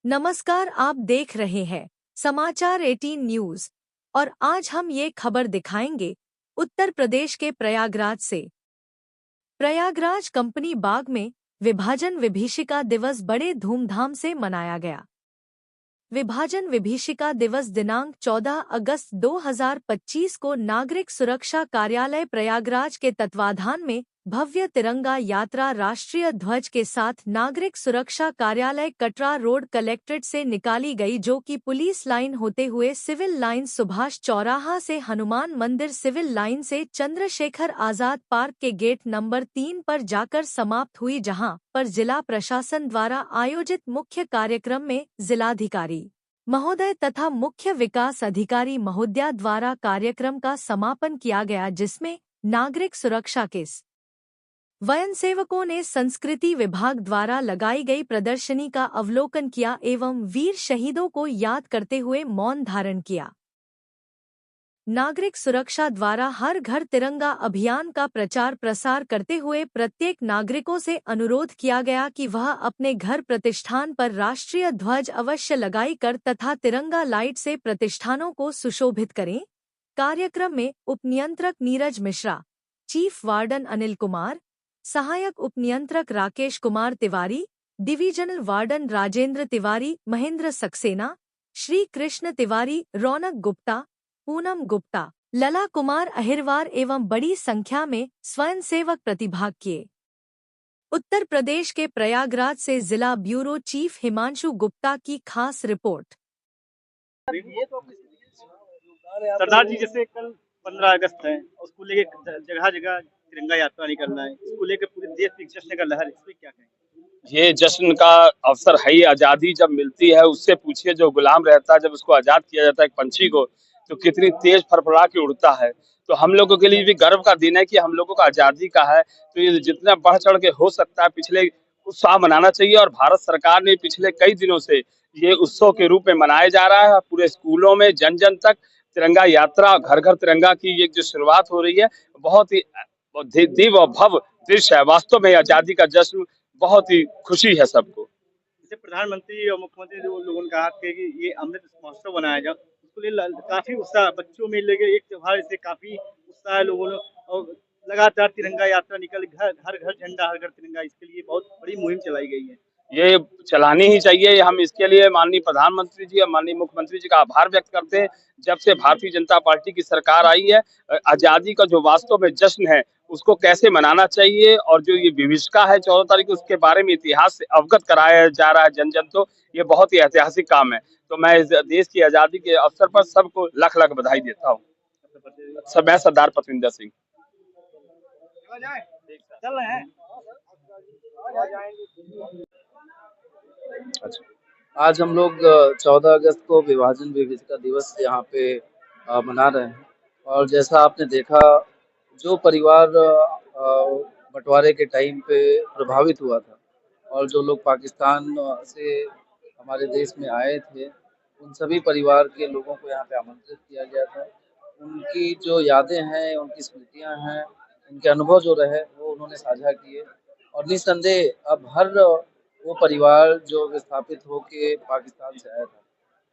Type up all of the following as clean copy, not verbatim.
नमस्कार, आप देख रहे हैं समाचार 18 न्यूज और आज हम ये खबर दिखाएंगे उत्तर प्रदेश के प्रयागराज से। प्रयागराज कंपनी बाग में विभाजन विभीषिका दिवस बड़े धूमधाम से मनाया गया। विभाजन विभीषिका दिवस दिनांक 14 अगस्त 2025 को नागरिक सुरक्षा कार्यालय प्रयागराज के तत्वाधान में भव्य तिरंगा यात्रा राष्ट्रीय ध्वज के साथ नागरिक सुरक्षा कार्यालय कटरा रोड कलेक्ट्रेट से निकाली गई, जो कि पुलिस लाइन होते हुए सिविल लाइन सुभाष चौराहा से हनुमान मंदिर सिविल लाइन से चंद्रशेखर आजाद पार्क के गेट नंबर 3 पर जाकर समाप्त हुई, जहां पर जिला प्रशासन द्वारा आयोजित मुख्य कार्यक्रम में जिलाधिकारी महोदय तथा मुख्य विकास अधिकारी महोदया द्वारा कार्यक्रम का समापन किया गया, जिसमें नागरिक सुरक्षा के स्वयंसेवकों ने संस्कृति विभाग द्वारा लगाई गई प्रदर्शनी का अवलोकन किया एवं वीर शहीदों को याद करते हुए मौन धारण किया। नागरिक सुरक्षा द्वारा हर घर तिरंगा अभियान का प्रचार प्रसार करते हुए प्रत्येक नागरिकों से अनुरोध किया गया कि वह अपने घर प्रतिष्ठान पर राष्ट्रीय ध्वज अवश्य लगाई कर तथा तिरंगा लाइट से प्रतिष्ठानों को सुशोभित करें। कार्यक्रम में उपनियंत्रक नीरज मिश्रा, चीफ वार्डन अनिल कुमार, सहायक उपनियंत्रक राकेश कुमार तिवारी, डिवीजनल वार्डन राजेंद्र तिवारी, महेंद्र सक्सेना, श्री कृष्ण तिवारी, रौनक गुप्ता, पूनम गुप्ता, लला कुमार अहिरवार एवं बड़ी संख्या में स्वयंसेवक प्रतिभाग किए। उत्तर प्रदेश के प्रयागराज से जिला ब्यूरो चीफ हिमांशु गुप्ता की खास रिपोर्ट। सरदार जी जैसे कल 15 अगस्त है, उसको लेके जगह जगह तिरंगा यात्रा निकलना है, इसको लेके पूरे देश में जश्न का लहर, इसमें क्या कहेंगे? ये जश्न का अवसर है ही। आजादी जब मिलती है उससे पूछिए, जो गुलाम रहता है जब उसको आजाद किया जाता है एक पंछी को, तो कितनी तेज फड़फड़ा के उड़ता है। तो हम लोगों के लिए भी गर्व का दिन है कि हम लोगों को आजादी का है। तो ये जितना बढ़ चढ़ के हो सकता है पिछले उत्साह मनाना चाहिए, और भारत सरकार ने पिछले कई दिनों से ये उत्सव के रूप में मनाया जा रहा है। पूरे स्कूलों में जन जन तक तिरंगा यात्रा, घर घर तिरंगा की ये जो शुरुआत हो रही है, बहुत ही दिव्य और भव्य दृश्य है। वास्तव में आजादी का जश्न बहुत ही खुशी है सबको। जैसे प्रधानमंत्री और मुख्यमंत्री लोगों ने कहा कि ये अमृत महोत्सव बनाया जाए, उसको लिए काफी उत्साह बच्चों में लेके एक त्योहार से काफी उत्साह है लोगों ने, और लगातार तिरंगा यात्रा निकल घर हर घर झंडा हर घर तिरंगा, इसके लिए बहुत बड़ी मुहिम चलाई गई है। ये चलानी ही चाहिए। हम इसके लिए माननीय प्रधानमंत्री जी और माननीय मुख्यमंत्री जी का आभार व्यक्त करते हैं। जब से भारतीय जनता पार्टी की सरकार आई है, आजादी का जो वास्तव में जश्न है उसको कैसे मनाना चाहिए, और जो ये विभीषिका है 14 तारीख को, उसके बारे में इतिहास से अवगत कराया जा रहा है जन जन, तो ये बहुत ही ऐतिहासिक काम है। तो मैं इस देश की आजादी के अवसर पर सबको लख लख बधाई देता हूँ। मैं सरदार पतविंदर सिंह। चल रहे हैं। अच्छा, आज हम लोग 14 अगस्त को विभाजन विभीषिका दिवस यहाँ पे मना रहे हैं। और जैसा आपने देखा, जो परिवार बंटवारे के टाइम पे प्रभावित हुआ था और जो लोग पाकिस्तान से हमारे देश में आए थे, उन सभी परिवार के लोगों को यहाँ पे आमंत्रित किया गया था। उनकी जो यादें हैं, उनकी स्मृतियाँ हैं, उनके अनुभव जो रहे वो उन्होंने साझा किए। और निस्संदेह अब हर वो परिवार जो विस्थापित होके पाकिस्तान से आया था,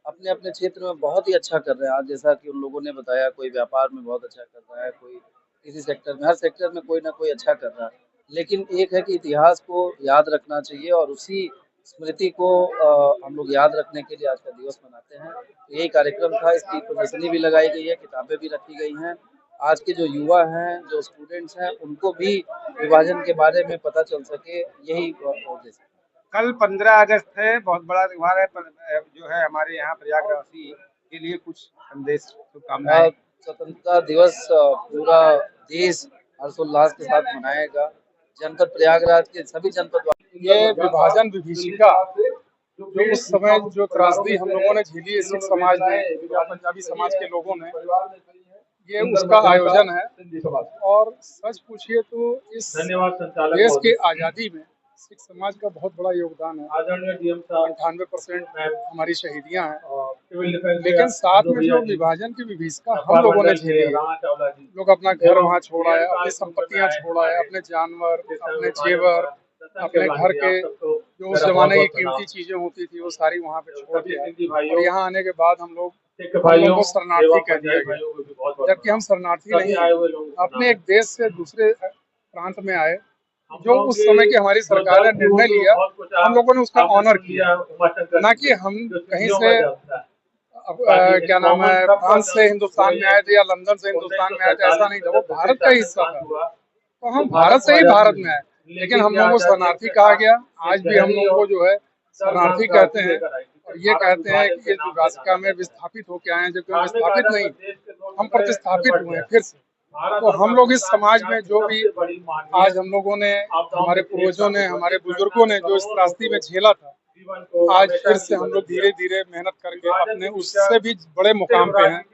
अपने अपने क्षेत्र में बहुत ही अच्छा कर रहे हैं। आज जैसा कि उन लोगों ने बताया, कोई व्यापार में बहुत अच्छा कर रहा है, कोई किसी सेक्टर में, हर सेक्टर में कोई ना कोई अच्छा कर रहा है। लेकिन एक है कि इतिहास को याद रखना चाहिए, और उसी स्मृति को हम लोग याद रखने के लिए आज का दिवस मनाते हैं। यही कार्यक्रम था। इसकी प्रदर्शनी भी लगाई गई है, किताबें भी रखी गई हैं। आज के जो युवा हैं, जो स्टूडेंट्स हैं, उनको भी विभाजन के बारे में पता चल सके, यही उद्देश्य है। कल 15 अगस्त है, बहुत बड़ा त्योहार है, जो है हमारे यहाँ प्रयागराजी के लिए कुछ संदेश, शुभकामनाएं। स्वतंत्रता दिवस पूरा देश हर्षोल्लास के साथ मनाएगा। जनपद प्रयागराज के सभी जनपद, ये विभाजन विभीषिका जो उस समय जो त्रासदी हम लोगों ने झेली है, सिख समाज ने या पंजाबी समाज के लोगों ने, ये उसका आयोजन है। और सच पूछिए तो इस देश के आज़ादी में सिख समाज का बहुत बड़ा योगदान है। 98% हमारी शहीदियां हैं, लेकिन साथ में जो विभाजन की विभीषिका हम लोगों ने झेली है, लोग अपना घर वहाँ छोड़ा है, अपनी संपत्तियां छोड़ा है, अपने जानवर, अपने जेवर, अपने घर के जो उस जमाने की कीमती चीजें होती थी वो सारी वहाँ पे छोड़ के आए। और यहाँ आने के बाद हम लोग को शरणार्थी कह दिया गया, जबकि हम शरणार्थी नहीं हैं। अपने एक देश से दूसरे प्रांत में आए, जो उस समय की हमारी सरकार ने निर्णय लिया, हम लोगों ने उसका ऑनर किया, ना कि हम कहीं से क्या नाम है फ्रांस से हिंदुस्तान में आए थे या लंदन से हिंदुस्तान में आए थे, ऐसा नहीं था। वो भारत का हिस्सा था, तो हम भारत से ही भारत में आए, लेकिन हम लोगों को शरणार्थी कहा गया। आज भी हम लोगों को जो है शरणार्थी कहते हैं, और ये कहते हैं कि ये द्विभाषिका में विस्थापित होके आए हैं, जबकि हम विस्थापित नहीं, हम प्रतिस्थापित हुए हैं फिर से। तो हम लोग इस समाज में जो भी आज हम लोगों ने, हमारे पूर्वजों ने, हमारे बुजुर्गों ने जो इस त्रासदी में झेला था, आज फिर से हम लोग धीरे धीरे मेहनत करके अपने उससे भी बड़े मुकाम पे हैं।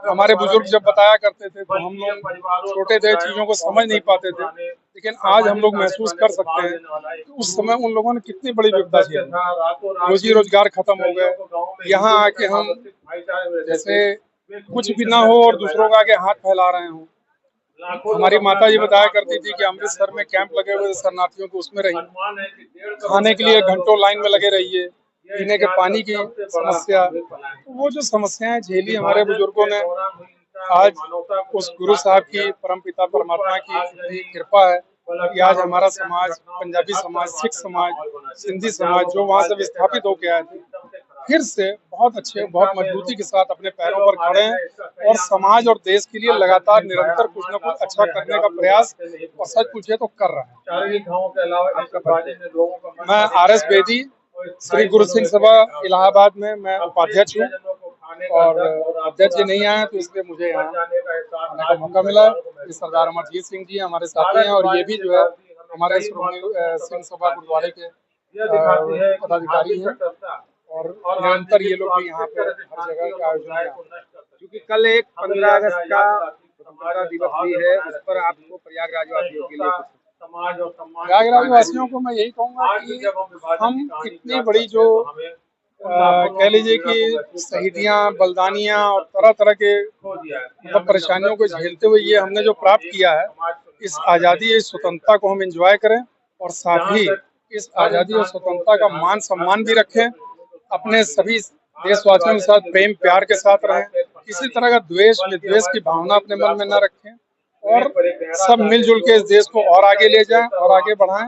हमारे बुजुर्ग जब बताया करते थे तो हम लोग छोटे थे, चीजों को समझ नहीं पाते थे, लेकिन आज हम लोग महसूस कर सकते हैं कि उस समय उन लोगों ने कितनी बड़ी विपदा झेली। रोजी रोजगार खत्म हो गए, यहाँ आके हम जैसे कुछ भी ना हो और दूसरों के आगे हाथ फैला रहे हों। हमारी माता जी बताया करती थी कि अमृतसर में कैंप लगे हुए शरणार्थियों को, उसमें रहिए, खाने के लिए घंटों लाइन में लगे रहिए, पीने के पानी की समस्या, तो वो जो समस्याएं झेली हमारे बुजुर्गों ने, आज उस गुरु साहब की, परमपिता परमात्मा की कृपा है कि आज हमारा समाज, पंजाबी समाज, सिख समाज, सिंधी समाज, जो वहाँ से विस्थापित होके आए थे, फिर से बहुत अच्छे, बहुत मजबूती के साथ अपने पैरों पर खड़े हैं और समाज और देश के लिए लगातार निरंतर कुछ न कुछ अच्छा करने का प्रयास, और सच पूछे तो कर रहे हैं। मैं RS बेदी, श्री गुरु सिंह सभा इलाहाबाद में मैं उपाध्यक्ष हूँ, और अध्यक्ष जी नहीं आए तो इसलिए मुझे यहाँ आने का मौका मिला। सरदार अमरजीत सिंह जी हमारे साथी हैं, और ये भी जो है हमारे सिंह सभा गुरुद्वारे के पदाधिकारी हैं, और निरंतर ये लोग भी यहाँ पे हर जगह का आयोजन है। क्योंकि कल एक 15 अगस्त का स्वतंत्रता दिवस भी है, उस पर आपको प्रयागराज वासियों के लिए प्रयागराज वासियों को मैं यही कहूँगा कि हम इतनी बड़ी जो कह लीजिए कि शहीदियाँ, बलिदानियाँ और तरह तरह के मतलब परेशानियों को झेलते हुए ये हमने जो प्राप्त किया है, इस आज़ादी, इस स्वतंत्रता को हम एंजॉय करें, और साथ ही इस आज़ादी और स्वतंत्रता का मान सम्मान भी रखें, अपने सभी देशवासियों के साथ प्रेम प्यार के साथ रहें, किसी तरह का द्वेष विद्वेष की भावना अपने मन में न रखें, और सब मिलजुल के इस देश को और आगे ले जाएं और आगे बढ़ाएं।